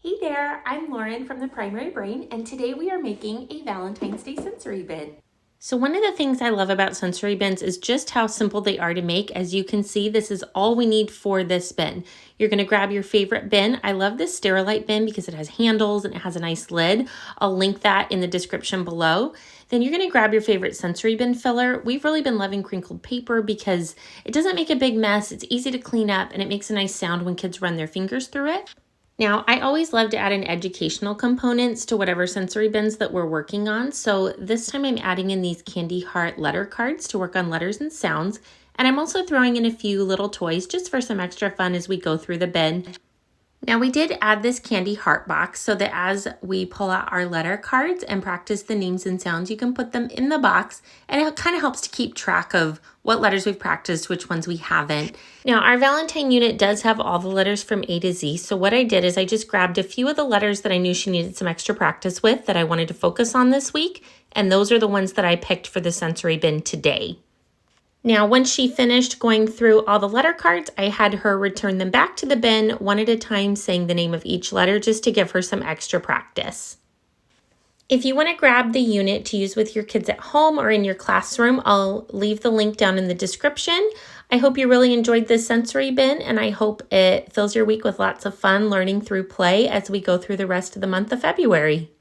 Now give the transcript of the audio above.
Hey there, I'm Lauren from the Primary Brain, and today we are making a Valentine's Day sensory bin. So one of the things I love about sensory bins is just how simple they are to make. As you can see, this is all we need for this bin. You're going to grab your favorite bin. I love this Sterilite bin because it has handles and it has a nice lid. I'll link that in the description below. Then you're going to grab your favorite sensory bin filler. We've really been loving crinkled paper because it doesn't make a big mess, it's easy to clean up, and it makes a nice sound when kids run their fingers through it. Now, I always love to add in educational components to whatever sensory bins that we're working on. So this time I'm adding in these candy heart letter cards to work on letters and sounds. And I'm also throwing in a few little toys just for some extra fun as we go through the bin. Now we did add this candy heart box so that as we pull out our letter cards and practice the names and sounds, you can put them in the box, and it kind of helps to keep track of what letters we've practiced, which ones we haven't. Now our Valentine unit does have all the letters from A to Z, so what I did is I just grabbed a few of the letters that I knew she needed some extra practice with that I wanted to focus on this week, and those are the ones that I picked for the sensory bin today. Now, once she finished going through all the letter cards, I had her return them back to the bin one at a time, saying the name of each letter just to give her some extra practice. If you want to grab the unit to use with your kids at home or in your classroom, I'll leave the link down in the description. I hope you really enjoyed this sensory bin, and I hope it fills your week with lots of fun learning through play as we go through the rest of the month of February.